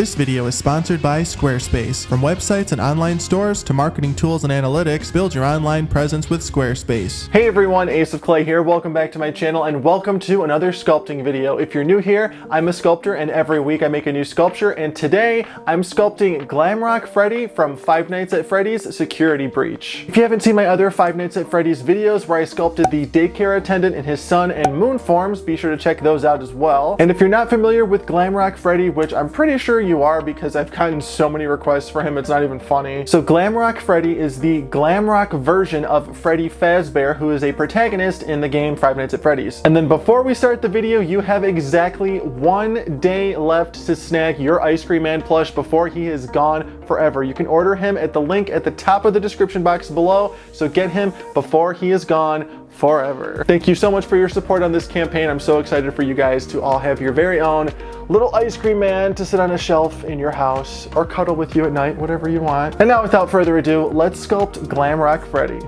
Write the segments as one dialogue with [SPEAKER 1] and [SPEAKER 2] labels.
[SPEAKER 1] This video is sponsored by Squarespace. From websites and online stores to marketing tools and analytics, build your online presence with Squarespace.
[SPEAKER 2] Hey everyone, Ace of Clay here. Welcome back to my channel and welcome to another sculpting video. If you're new here, I'm a sculptor and every week I make a new sculpture, and today I'm sculpting Glamrock Freddy from Five Nights at Freddy's Security Breach. If you haven't seen my other Five Nights at Freddy's videos where I sculpted the daycare attendant in his sun and moon forms, be sure to check those out as well. And if you're not familiar with Glamrock Freddy, which I'm pretty sure you are because I've gotten so many requests for him, it's not even funny. So Glamrock Freddy is the Glamrock version of Freddy Fazbear, who is a protagonist in the game Five Nights at Freddy's. And then before we start the video, you have exactly 1 day left to snag your Ice Cream Man plush before he is gone forever. You can order him at the link at the top of the description box below, so get him before he is gone forever. Thank you so much for your support on this campaign. I'm so excited for you guys to all have your very own little ice cream man to sit on a shelf in your house or cuddle with you at night, whatever you want. And now without further ado, let's sculpt Glamrock Freddy.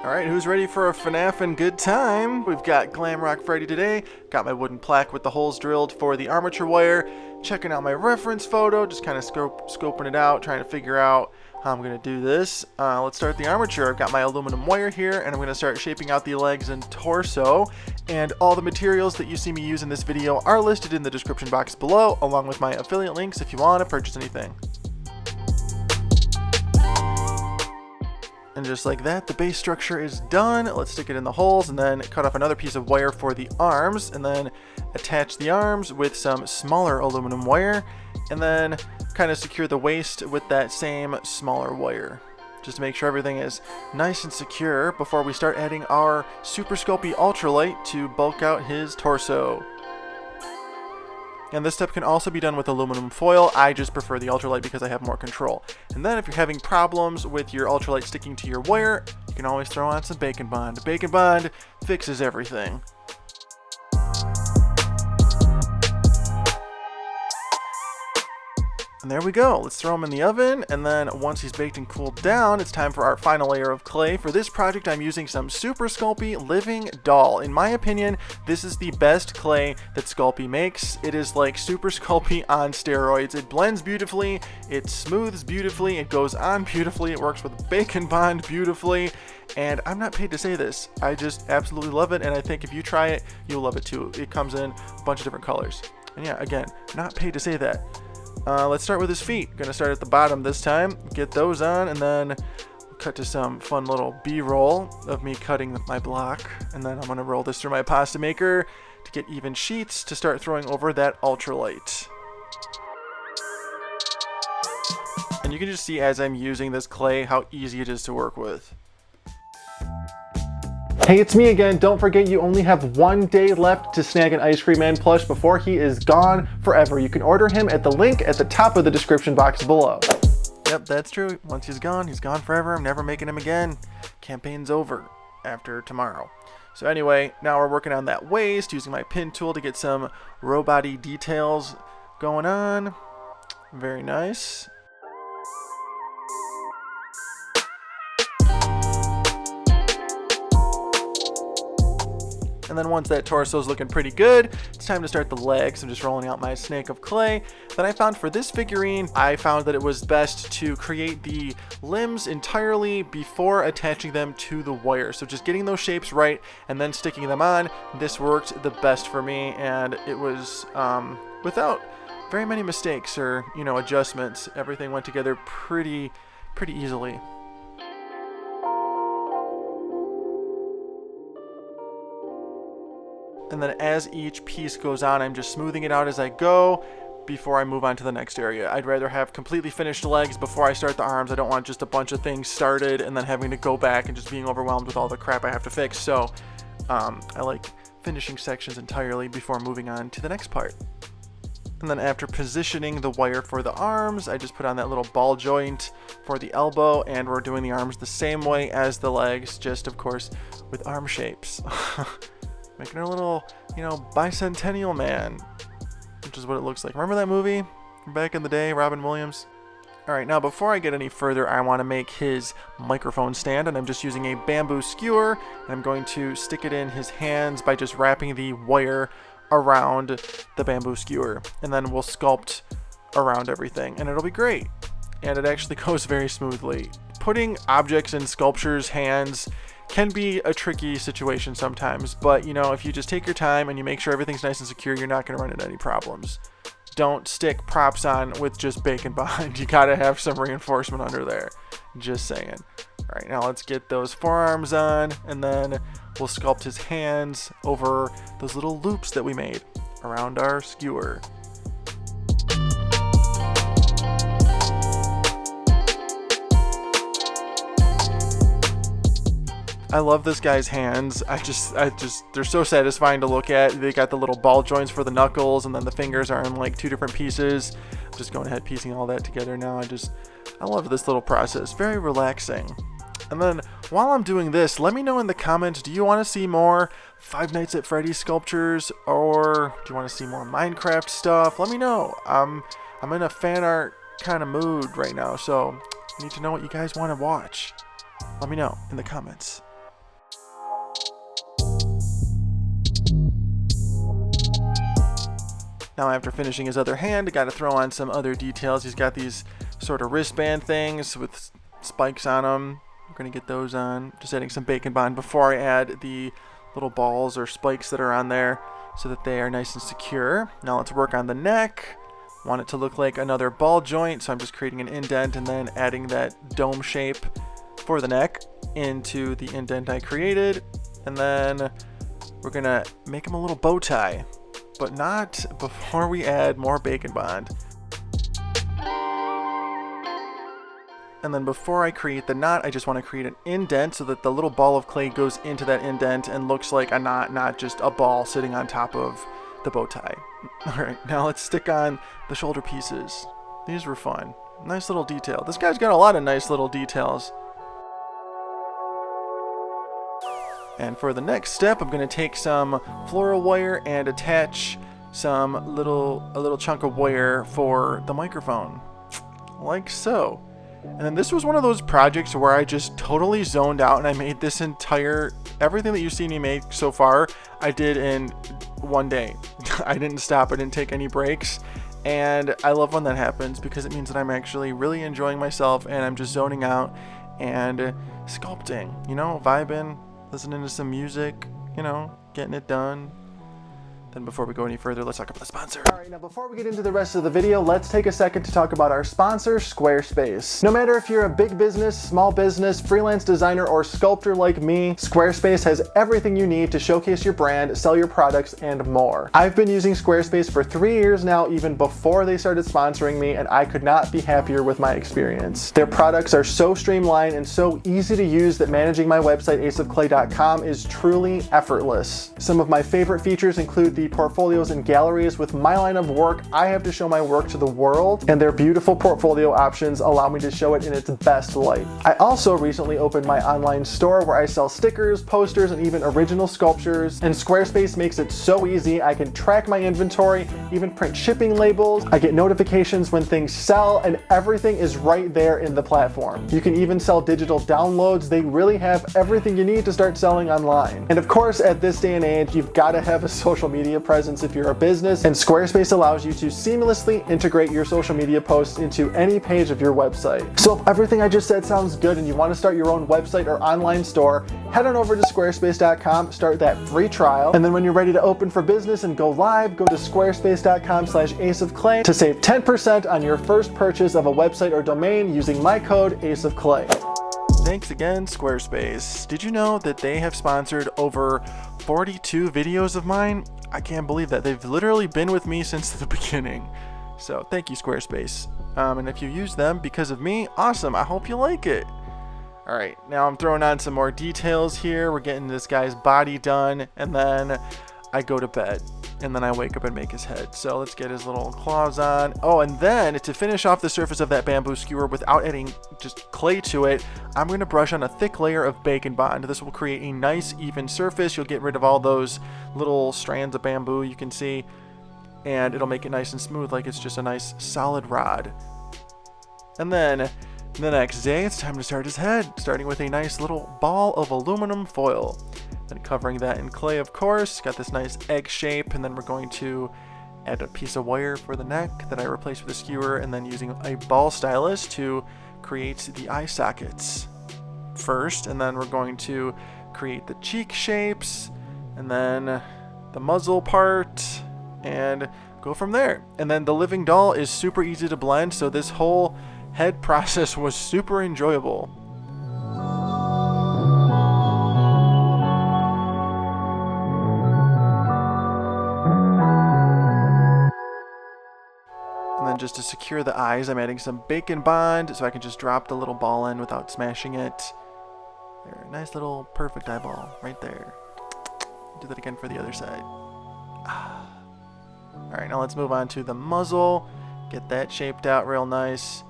[SPEAKER 2] Alright, who's ready for a FNAF and good time? We've got Glamrock Freddy today. Got my wooden plaque with the holes drilled for the armature wire. Checking out my reference photo, just kind of scoping it out, trying to figure out how I'm going to do this. Let's start the armature. I've got my aluminum wire here, and I'm going to start shaping out the legs and torso. And all the materials that you see me use in this video are listed in the description box below, along with my affiliate links if you want to purchase anything. And just like that, the base structure is done. Let's stick it in the holes and then cut off another piece of wire for the arms, and then attach the arms with some smaller aluminum wire, and then kind of secure the waist with that same smaller wire, just to make sure everything is nice and secure before we start adding our Super Sculpey ultralight to bulk out his torso. And this step can also be done with aluminum foil. I just prefer the ultralight because I have more control. And then if you're having problems with your ultralight sticking to your wire, you can always throw on some Bacon Bond. Bacon Bond fixes everything. And there we go. Let's throw him in the oven, and then once he's baked and cooled down, it's time for our final layer of clay. For this project, I'm using some Super Sculpey Living Doll. In my opinion, this is the best clay that Sculpey makes. It is like Super Sculpey on steroids. It blends beautifully, it smooths beautifully, it goes on beautifully, it works with Bacon Bond beautifully, and I'm not paid to say this. I just absolutely love it, and I think if you try it, you'll love it too. It comes in a bunch of different colors. And yeah, again, not paid to say that. Let's start with his feet. Gonna start at the bottom this time, get those on, and then we'll cut to some fun little B-roll of me cutting my block, and then I'm gonna roll this through my pasta maker to get even sheets to start throwing over that ultralight. And you can just see as I'm using this clay how easy it is to work with. Hey, it's me again. Don't forget you only have 1 day left to snag an Ice Cream Man plush before he is gone forever. You can order him at the link at the top of the description box below. Yep, that's true. Once he's gone forever. I'm never making him again. Campaign's over after tomorrow. So anyway, now we're working on that waist using my pin tool to get some robot-y details going on. Very nice. And then once that torso is looking pretty good, it's time to start the legs. I'm just rolling out my snake of clay. Then I found for this figurine, I found that it was best to create the limbs entirely before attaching them to the wire. So just getting those shapes right and then sticking them on, this worked the best for me, and it was without very many mistakes or, you know, adjustments. Everything went together pretty easily. And then as each piece goes on, I'm just smoothing it out as I go before I move on to the next area. I'd rather have completely finished legs before I start the arms. I don't want just a bunch of things started and then having to go back and just being overwhelmed with all the crap I have to fix. So I like finishing sections entirely before moving on to the next part. And then after positioning the wire for the arms, I just put on that little ball joint for the elbow, and we're doing the arms the same way as the legs, just of course with arm shapes. Making a little, you know, bicentennial man, which is what it looks like. Remember that movie from back in the day, Robin Williams? Alright, now before I get any further, I want to make his microphone stand, and I'm just using a bamboo skewer, and I'm going to stick it in his hands by just wrapping the wire around the bamboo skewer, and then we'll sculpt around everything, and it'll be great. And it actually goes very smoothly. Putting objects in sculptures' hands can be a tricky situation sometimes, but you know, if you just take your time and you make sure everything's nice and secure, you're not going to run into any problems. Don't stick props on with just bacon bond. You gotta have some reinforcement under there. Just saying. Alright, now let's get those forearms on, and then we'll sculpt his hands over those little loops that we made around our skewer. I love this guy's hands. I just, they're so satisfying to look at. They got the little ball joints for the knuckles, and then the fingers are in like 2 different pieces. I'm just going ahead piecing all that together now. I love this little process. Very relaxing. And then while I'm doing this, let me know in the comments, do you want to see more Five Nights at Freddy's sculptures, or do you want to see more Minecraft stuff? Let me know. I'm in a fan art kind of mood right now, so I need to know what you guys want to watch. Let me know in the comments. Now after finishing his other hand, I got to throw on some other details. He's got these sort of wristband things with spikes on them. We're going to get those on. Just adding some bacon bond before I add the little balls or spikes that are on there so that they are nice and secure. Now let's work on the neck. Want it to look like another ball joint, so I'm just creating an indent and then adding that dome shape for the neck into the indent I created. And then we're going to make him a little bow tie, but not before we add more bacon bond. And then before I create the knot, I just want to create an indent so that the little ball of clay goes into that indent and looks like a knot, not just a ball sitting on top of the bow tie. Alright, now let's stick on the shoulder pieces. These were fun. Nice little detail. This guy's got a lot of nice little details. And for the next step, I'm going to take some floral wire and attach a little chunk of wire for the microphone, like so. And then this was one of those projects where I just totally zoned out, and I made this everything that you've seen me make so far, I did in one day. I didn't stop, I didn't take any breaks, and I love when that happens because it means that I'm actually really enjoying myself and I'm just zoning out and sculpting, you know, vibing, listening to some music, you know, getting it done. Then before we go any further, let's talk about the sponsor. All right, now before we get into the rest of the video, let's take a second to talk about our sponsor, Squarespace. No matter if you're a big business, small business, freelance designer, or sculptor like me, Squarespace has everything you need to showcase your brand, sell your products, and more. I've been using Squarespace for 3 years now, even before they started sponsoring me, and I could not be happier with my experience. Their products are so streamlined and so easy to use that managing my website, aceofclay.com, is truly effortless. Some of my favorite features include the portfolios and galleries. With my line of work, I have to show my work to the world, and their beautiful portfolio options allow me to show it in its best light. I also recently opened my online store where I sell stickers, posters, and even original sculptures, and Squarespace makes it so easy. I can track my inventory, even print shipping labels. I get notifications when things sell, and everything is right there in the platform. You can even sell digital downloads. They really have everything you need to start selling online. And of course, at this day and age, you've got to have a social media presence if you're a business, and Squarespace allows you to seamlessly integrate your social media posts into any page of your website. So if everything I just said sounds good and you want to start your own website or online store, head on over to squarespace.com, start that free trial, and then when you're ready to open for business and go live, go to squarespace.com/aceofclay to save 10% on your first purchase of a website or domain using my code aceofclay. Thanks again, Squarespace. Did you know that they have sponsored over 42 videos of mine? I can't believe that. They've literally been with me since the beginning. So thank you, Squarespace. And if you use them because of me, awesome. I hope you like it. All right, now I'm throwing on some more details here. We're getting this guy's body done, and then I go to bed. And then I wake up and make his head. So let's get his little claws on. Oh, and then to finish off the surface of that bamboo skewer without adding just clay to it, I'm going to brush on a thick layer of bacon bond. This will create a nice even surface. You'll get rid of all those little strands of bamboo you can see, and it'll make it nice and smooth, like it's just a nice solid rod. And then the next day, it's time to start his head, starting with a nice little ball of aluminum foil. Then covering that in clay, of course. Got this nice egg shape, and then we're going to add a piece of wire for the neck that I replaced with a skewer, and then using a ball stylus to create the eye sockets first. And then we're going to create the cheek shapes, and then the muzzle part, and go from there. And then the living doll is super easy to blend, so this whole head process was super enjoyable. And then just to secure the eyes, I'm adding some bacon bond so I can just drop the little ball in without smashing it. There, nice little perfect eyeball right there. Do that again for the other side. Alright, now let's move on to the muzzle. Get that shaped out real nice.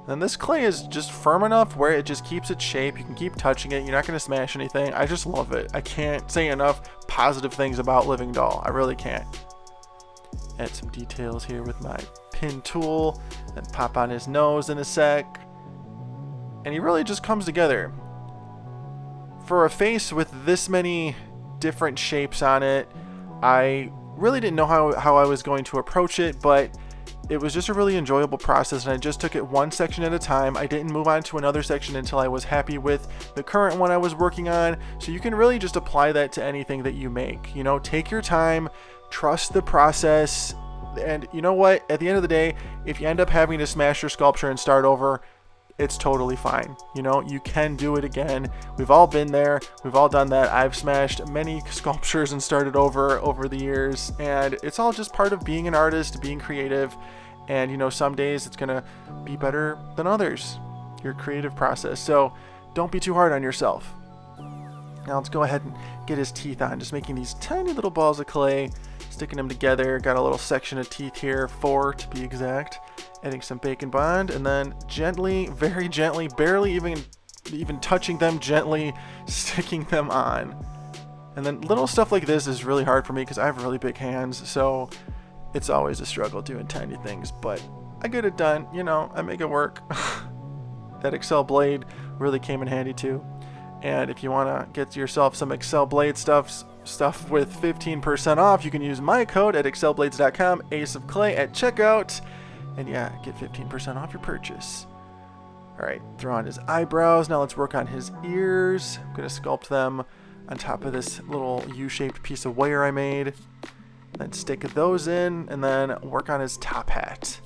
[SPEAKER 2] And this clay is just firm enough where it just keeps its shape. You can keep touching it. You're not going to smash anything. I just love it. I can't say enough positive things about Living Doll. I really can't. Add some details here with my pin tool. Then pop on his nose in a sec. And he really just comes together. For a face with this many different shapes on it, I really didn't know how I was going to approach it, but it was just a really enjoyable process, and I just took it one section at a time. I didn't move on to another section until I was happy with the current one I was working on. So you can really just apply that to anything that you make. You know, take your time, trust the process, and you know what? At the end of the day, if you end up having to smash your sculpture and start over, it's totally fine. You know, you can do it again. We've all been there. We've all done that. I've smashed many sculptures and started over the years, and it's all just part of being an artist, being creative. And you know, some days it's gonna be better than others, your creative process. So don't be too hard on yourself. Now let's go ahead and get his teeth on, just making these tiny little balls of clay, sticking them together. Got a little section of teeth here, 4 to be exact. Adding some bacon bond, and then gently, very gently, barely even touching them, gently sticking them on. And then little stuff like this is really hard for me because I have really big hands, so it's always a struggle doing tiny things, but I get it done. You know, I make it work. That Excel blade really came in handy too. And if you want to get yourself some Excel blade stuff with 15% off, you can use my code at excelblades.com, Ace of Clay at checkout. And yeah, get 15% off your purchase. Alright, throw on his eyebrows. Now let's work on his ears. I'm going to sculpt them on top of this little U-shaped piece of wire I made. Then stick those in, and then work on his top hat.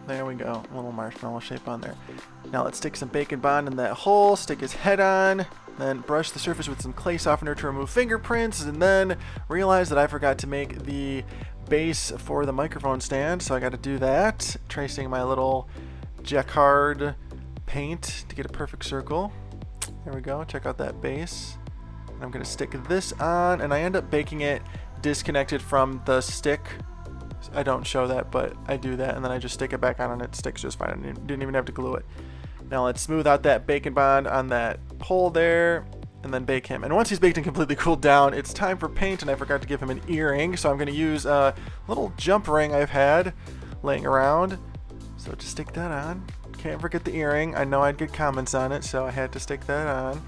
[SPEAKER 2] There we go, a little marshmallow shape on there. Now let's stick some bacon bond in that hole, stick his head on, then brush the surface with some clay softener to remove fingerprints, and then realize that I forgot to make the base for the microphone stand, so I got to do that. Tracing my little jacquard paint to get a perfect circle. There we go, check out that base. And I'm going to stick this on, and I end up baking it disconnected from the stick. I don't show that, but I do that, and then I just stick it back on and it sticks just fine. I didn't even have to glue it. Now let's smooth out that bacon bond on that hole there, and then bake him. And once he's baked and completely cooled down, it's time for paint, and I forgot to give him an earring, so I'm going to use a little jump ring I've had laying around. So just stick that on. Can't forget the earring. I know I'd get comments on it, so I had to stick that on.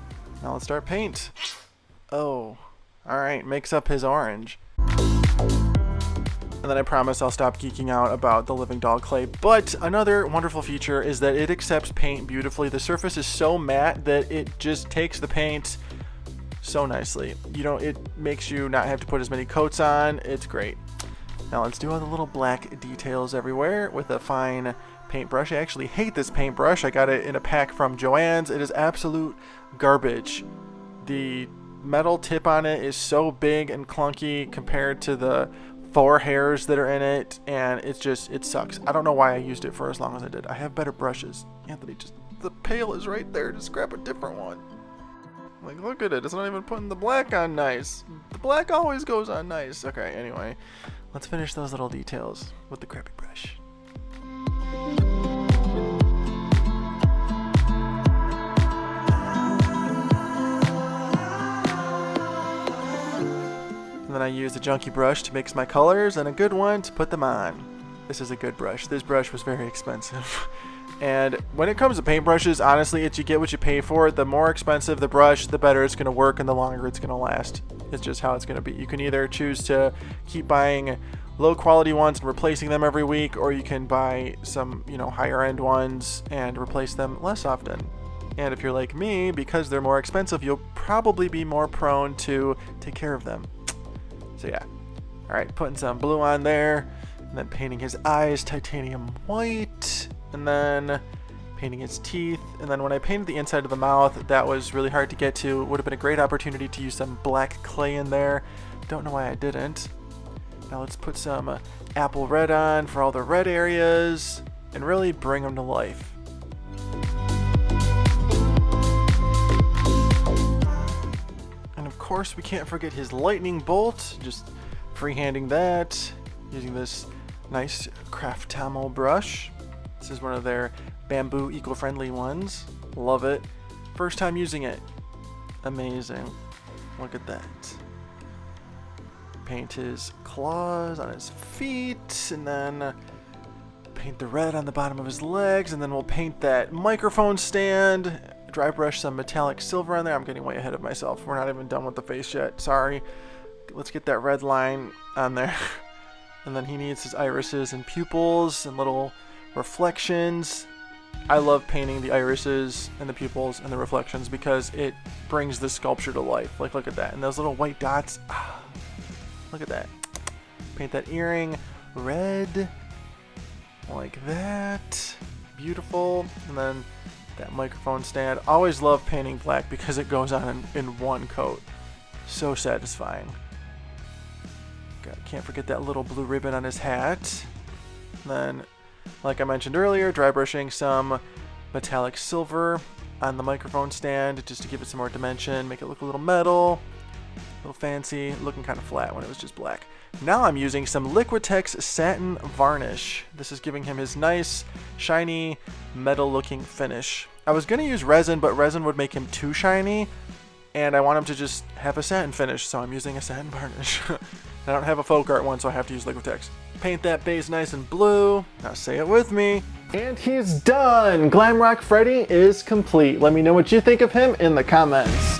[SPEAKER 2] Now let's start paint. Oh, alright, mix up his orange. And then I promise I'll stop geeking out about the Living Doll clay. But another wonderful feature is that it accepts paint beautifully. The surface is so matte that it just takes the paint so nicely. You know, it makes you not have to put as many coats on. It's great. Now let's do all the little black details everywhere with a fine paintbrush. I actually hate this paintbrush. I got it in a pack from Joann's. It is absolute garbage. The metal tip on it is so big and clunky compared to the 4 hairs that are in it, and it sucks. I don't know why I used it for as long as I did. I have better brushes. Anthony, just the pail is right there. Just grab a different one. Like, look at it. It's not even putting the black on nice. The black always goes on nice. Okay, anyway. Let's finish those little details with the crappy brush. And then I use a junky brush to mix my colors and a good one to put them on. This is a good brush. This brush was very expensive. And when it comes to paintbrushes, honestly, it's you get what you pay for. The more expensive the brush, the better it's going to work and the longer it's going to last. It's just how it's going to be. You can either choose to keep buying low quality ones and replacing them every week, or you can buy some, higher end ones and replace them less often. And if you're like me, because they're more expensive, you'll probably be more prone to take care of them. So yeah. All right, putting some blue on there, and then painting his eyes titanium white, and then painting his teeth. And then when I painted the inside of the mouth, that was really hard to get to. Would have been a great opportunity to use some black clay in there. Don't know why I didn't. Now let's put some apple red on for all the red areas and really bring them to life. And of course we can't forget his lightning bolt. Just freehanding that using this nice Craftamo brush. This is one of their bamboo eco-friendly ones. Love it. First time using it. Amazing. Look at that. Paint his claws on his feet, and then paint the red on the bottom of his legs, and then we'll paint that microphone stand. Dry brush some metallic silver on there. I'm getting way ahead of myself. We're not even done with the face yet. Sorry. Let's get that red line on there. And then he needs his irises and pupils and little reflections. I love painting the irises and the pupils and the reflections because it brings the sculpture to life. Like, look at that. And those little white dots. Look at that. Paint that earring red. Like that. Beautiful. And then that microphone stand. Always love painting black because it goes on in one coat. So satisfying. Can't forget that little blue ribbon on his hat. And then, like I mentioned earlier, dry brushing some metallic silver on the microphone stand just to give it some more dimension, make it look a little metal, a little fancy, looking kind of flat when it was just black. Now I'm using some Liquitex satin varnish. This is giving him his nice, shiny, metal-looking finish. I was going to use resin, but resin would make him too shiny, and I want him to just have a satin finish, so I'm using a satin varnish. I don't have a folk art one, so I have to use Liquitex. Paint that base nice and blue. Now say it with me. And he's done! Glamrock Freddy is complete. Let me know what you think of him in the comments.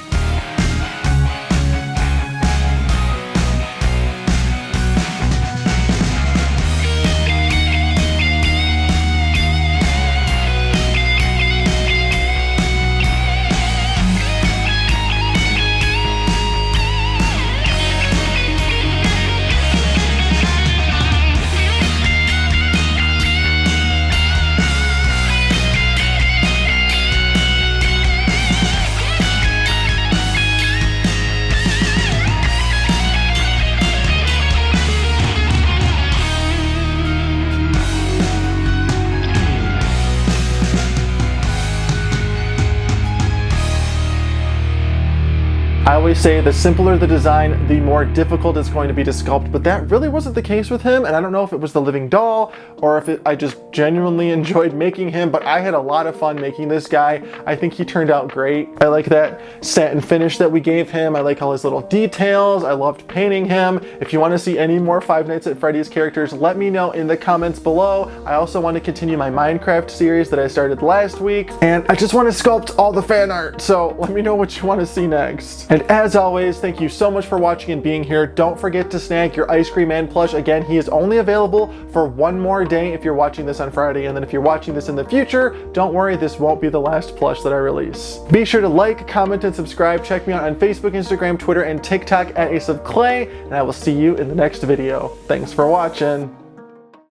[SPEAKER 2] I always say the simpler the design, the more difficult it's going to be to sculpt, but that really wasn't the case with him, and I don't know if it was the living doll or if I just genuinely enjoyed making him, but I had a lot of fun making this guy. I think he turned out great. I like that satin finish that we gave him. I like all his little details. I loved painting him. If you want to see any more Five Nights at Freddy's characters, let me know in the comments below. I also want to continue my Minecraft series that I started last week, and I just want to sculpt all the fan art, so let me know what you want to see next. And as always, thank you so much for watching and being here. Don't forget to snag your Ice Cream Man plush. Again, he is only available for one more day if you're watching this on Friday, and then if you're watching this in the future, don't worry, this won't be the last plush that I release. Be sure to like, comment, and subscribe. Check me out on Facebook, Instagram, Twitter, and TikTok at Ace of Clay, and I will see you in the next video. Thanks for watching.